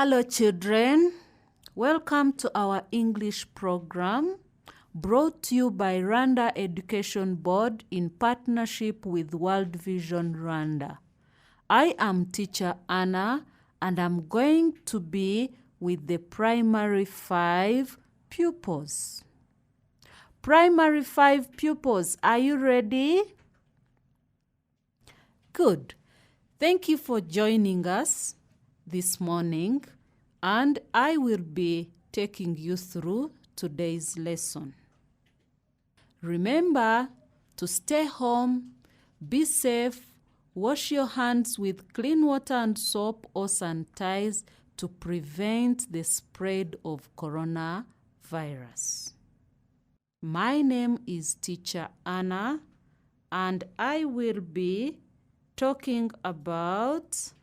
Hello children, welcome to our English program brought to you by Rwanda Education Board in partnership with World Vision Rwanda. I am teacher Anna and I'm going to be with the primary 5 pupils. Primary 5 pupils, are you ready? Good. Thank you for joining us this morning, and I will be taking you through today's lesson. Remember to stay home, be safe, wash your hands with clean water and soap or sanitize to prevent the spread of coronavirus. My name is Teacher Anna, and I will be talking about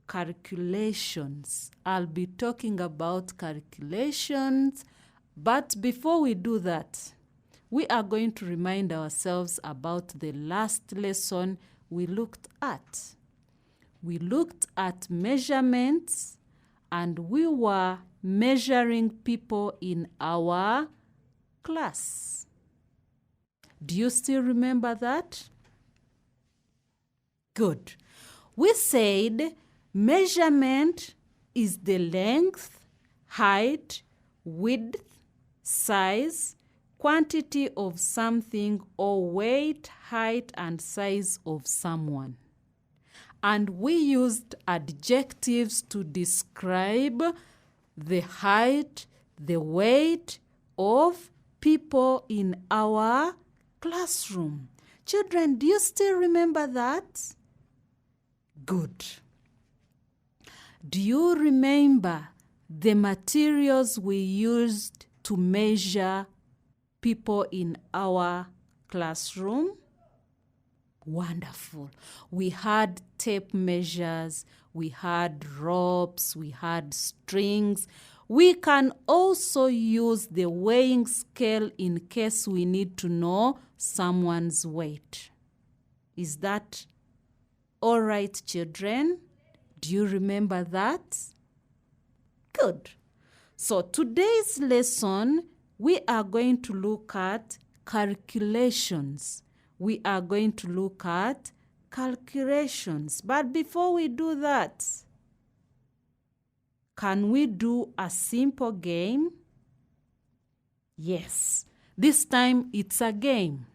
calculations. I'll be talking about calculations, but before we do that, we are going to remind ourselves about the last lesson we looked at. We looked at measurements, and we were measuring people in our class. Do you still remember that? Good. We said measurement is the length, height, width, size, quantity of something, or weight, height, and size of someone. And we used adjectives to describe the height, the weight of people in our classroom. Children, do you still remember that? Good. Do you remember the materials we used to measure people in our classroom? Wonderful. We had tape measures, we had ropes, we had strings. We can also use the weighing scale in case we need to know someone's weight. Is that all right, children? Do you remember that? Good. So today's lesson, we are going to look at calculations. We are going to look at calculations. But before we do that, can we do a simple game? Yes. This time it's a game.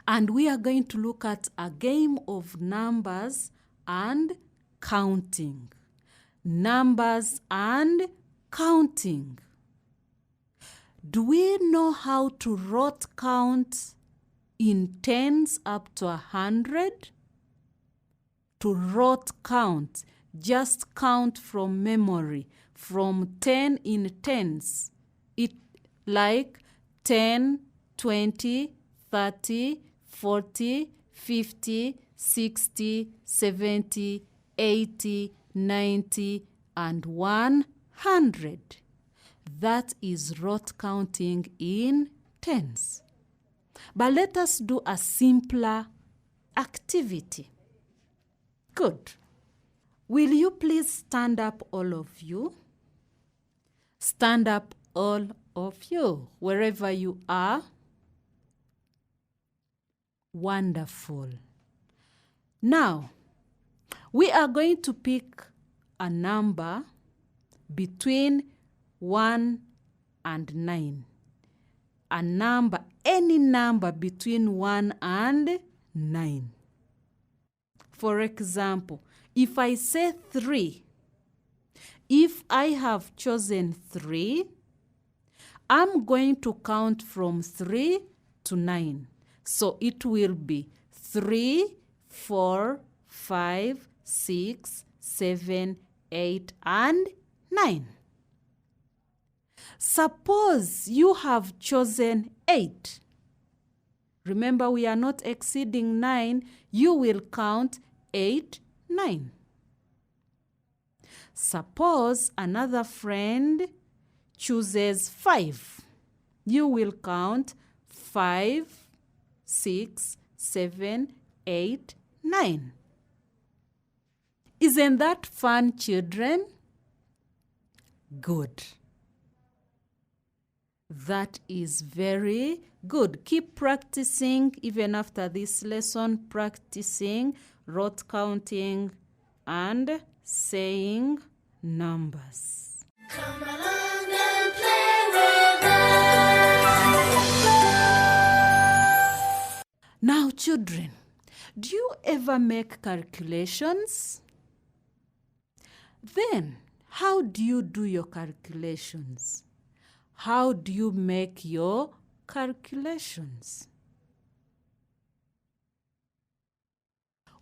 And we are going to look at a game of numbers and counting. Numbers and counting. Do we know how to rote count in tens up to 100? To rote count, just count from memory, from 10 in tens. It like 10, 20, 30, 40, 50, 60, 70, 80, 90, and 100. That is rote counting in tens. But let us do a simpler activity. Good. Will you please stand up, all of you? Stand up, all of you, wherever you are. Wonderful. Now, we are going to pick a number between 1 and 9. A number, any number between 1 and 9. For example, if I say 3, if I have chosen 3, I'm going to count from 3 to 9. So it will be 3, 4, 5, 6, 7, 8, and 9. Suppose you have chosen 8. Remember, we are not exceeding 9. You will count 8, 9. Suppose another friend chooses 5. You will count 5, 6, 7, 8, 9. Isn't that fun, children? Good. That is very good. Keep practicing even after this lesson, practicing rote counting and saying numbers. Come along and play with us. Now, children, do you ever make calculations? Then, how do you do your calculations? How do you make your calculations?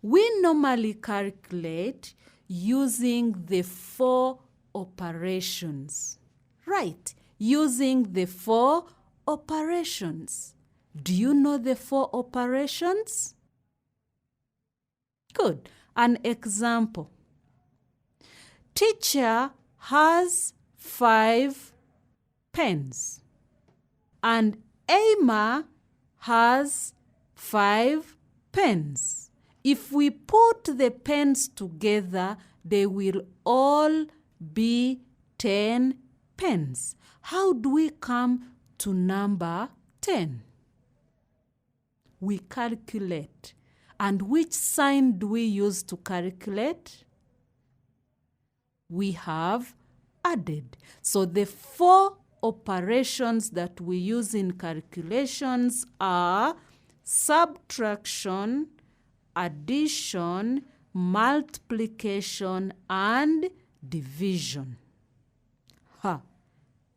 We normally calculate using the 4 operations. Right, using the 4 operations. Do you know the 4 operations? Good. An example. Teacher has 5 pens and Emma has 5 pens. If we put the pens together, they will all be 10 pens. How do we come to number 10? We calculate. And which sign do we use to calculate? We have added. So the 4 operations that we use in calculations are subtraction, addition, multiplication, and division.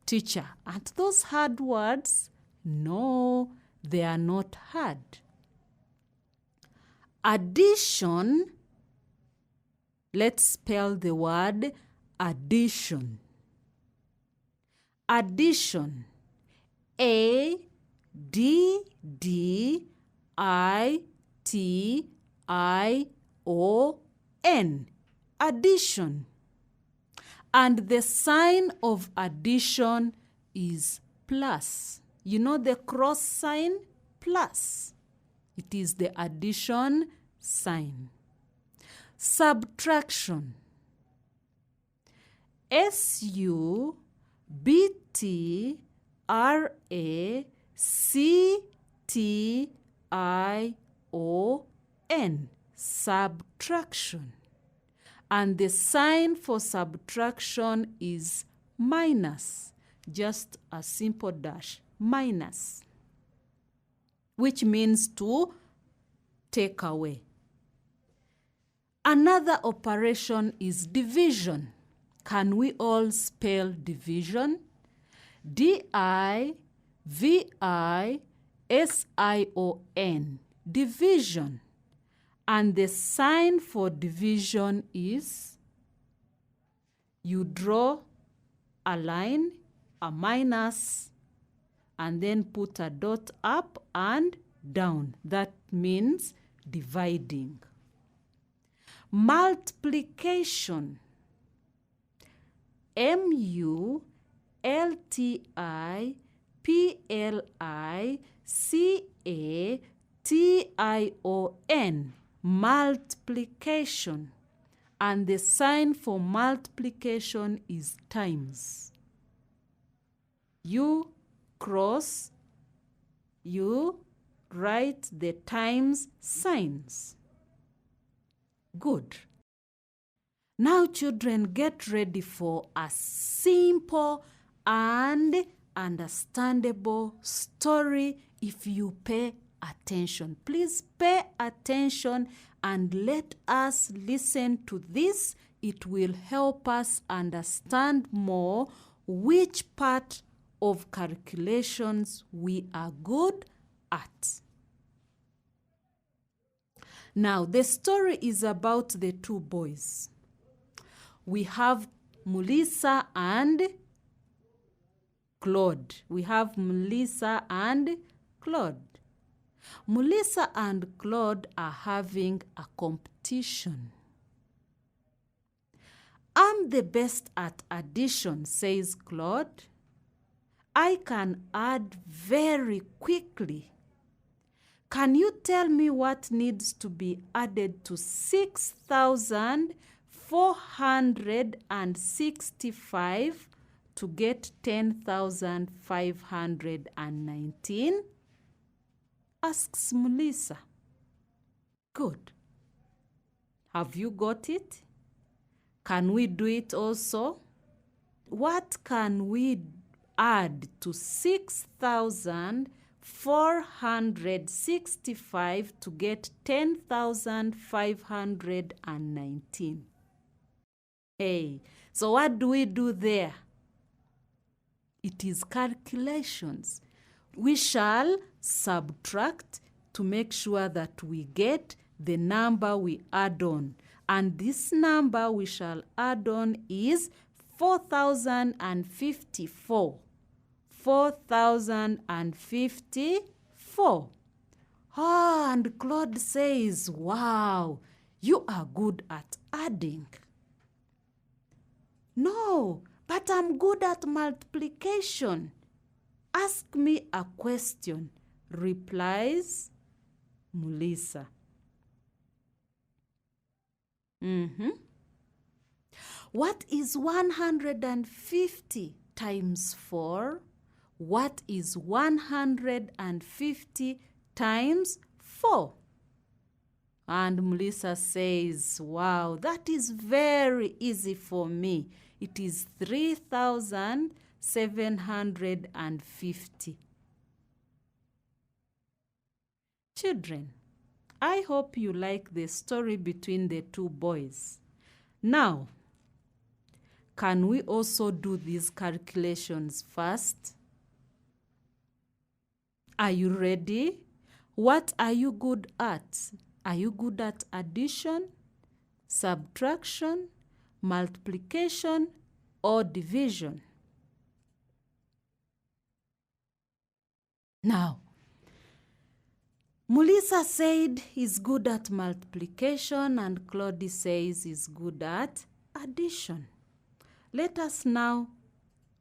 Teacher, aren't those hard words? No, they are not hard. Addition, let's spell the word addition. Addition. A-D-D-I-T-I-O-N. Addition. And the sign of addition is plus. You know the cross sign? Plus. It is the addition sign. Subtraction. S-U-B-T-R-A-C-T-I-O-N. Subtraction. And the sign for subtraction is minus. Just a simple dash. Minus. Which means to take away. Another operation is division. Can we all spell division? D-I-V-I-S-I-O-N. Division. And the sign for division is you draw a line, a minus, and then put a dot up and down. That means dividing. Multiplication. M-U-L-T-I-P-L-I-C-A-T-I-O-N. Multiplication. And the sign for multiplication is times. You cross, you write the times signs. Good. Now, children, get ready for a simple and understandable story if you pay attention. Please pay attention and let us listen to this. It will help us understand more which part of calculations we are good at. Now, the story is about the 2 boys. We have Melissa and Claude. We have Melissa and Claude. Melissa and Claude are having a competition. I'm the best at addition, says Claude. I can add very quickly. Can you tell me what needs to be added to 6,465 to get 10,519? Asks Melissa. Good. Have you got it? Can we do it also? What can we add to 6,465 to get 10,519? Hey, so what do we do there? It is calculations. We shall subtract to make sure that we get the number we add on. And this number we shall add on is 4,054. 4,054. Ah, and Claude says, wow, you are good at adding. No, but I'm good at multiplication. Ask me a question, replies Melissa. What is 150 times 4? What is 150 times 4? And Melissa says, wow, that is very easy for me. It is 3,750. Children, I hope you like the story between the two boys. Now, can we also do these calculations first? Are you ready? What are you good at? Are you good at addition, subtraction, multiplication, or division? Now, Melissa said he's good at multiplication and Claude says he's good at addition. Let us now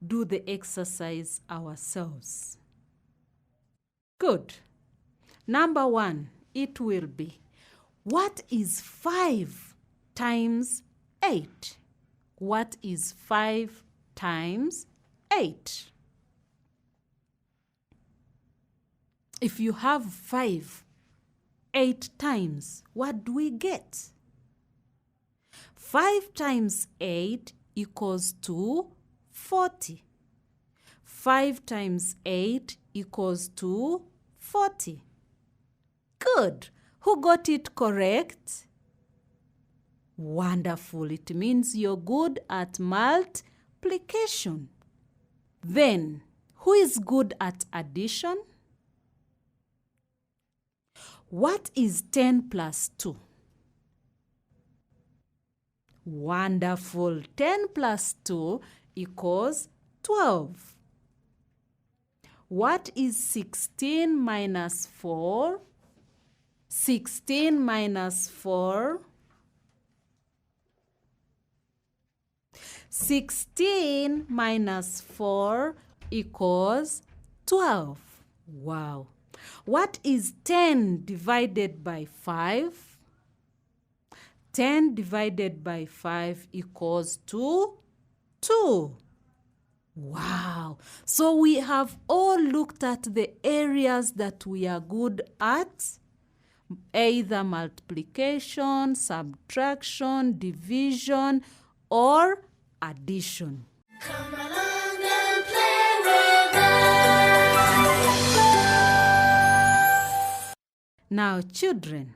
do the exercise ourselves. Good. Number 1, it will be, what is 5 times 8? What is 5 times 8? If you have 5 8 times, what do we get? 5 times 8 equals to 40. 5 times 8 equals to 40. Good. Who got it correct? Wonderful. It means you're good at multiplication. Then, who is good at addition? What is 10 plus 2? Wonderful. 10 plus 2 equals 12. What is 16 minus 4? 16 minus 4. 16 minus 4 equals 12. Wow. What is 10 divided by 5? 10 divided by 5 equals to 2. Wow. So we have all looked at the areas that we are good at, either multiplication, subtraction, division, or addition. Come along and play with us. Now, children,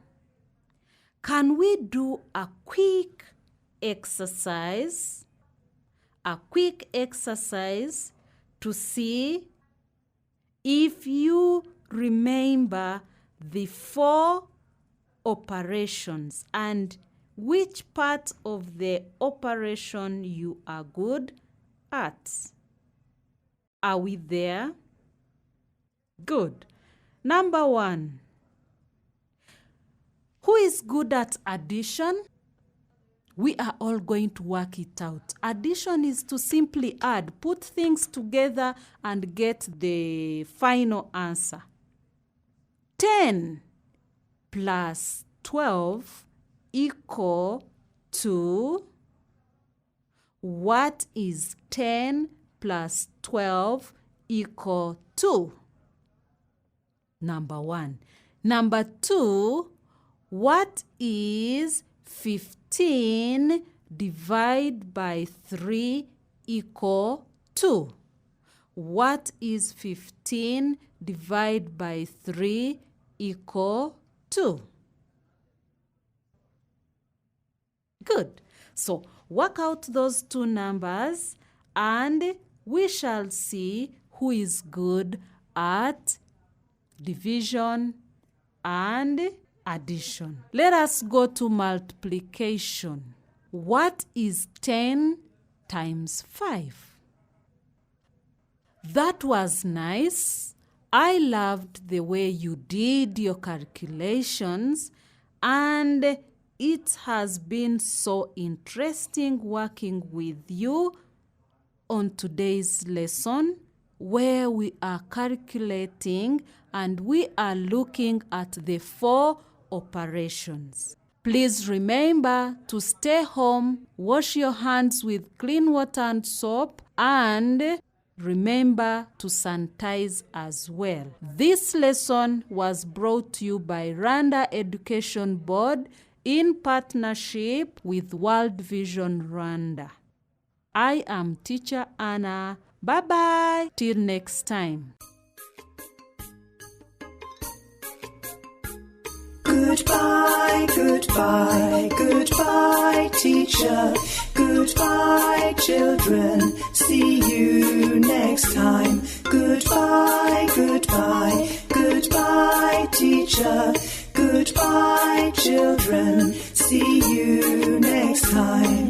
can we do a quick exercise? A quick exercise to see if you remember the 4 operations and which part of the operation you are good at. Are we there? Good. Number 1. Who is good at addition? We are all going to work it out. Addition is to simply add, put things together and get the final answer. 10 plus 12 equal to, what is 10 plus 12 equal 2? Number 1. Number 2, what is 15 divided by 3 equal 2? What is 15 divided by 3 equal 2? Good. So work out those two numbers and we shall see who is good at division and addition. Let us go to multiplication. What is 10 times 5? That was nice. I loved the way you did your calculations, and it has been so interesting working with you on today's lesson, where we are calculating and we are looking at the 4 operations. Please remember to stay home, wash your hands with clean water and soap, and remember to sanitize as well. This lesson was brought to you by Rwanda Education Board in partnership with World Vision Rwanda. I am Teacher Anna. Bye-bye. Till next time. Goodbye, goodbye, goodbye, teacher. Goodbye, children. See you next time. Goodbye, goodbye, goodbye, teacher. Goodbye, children. See you next time.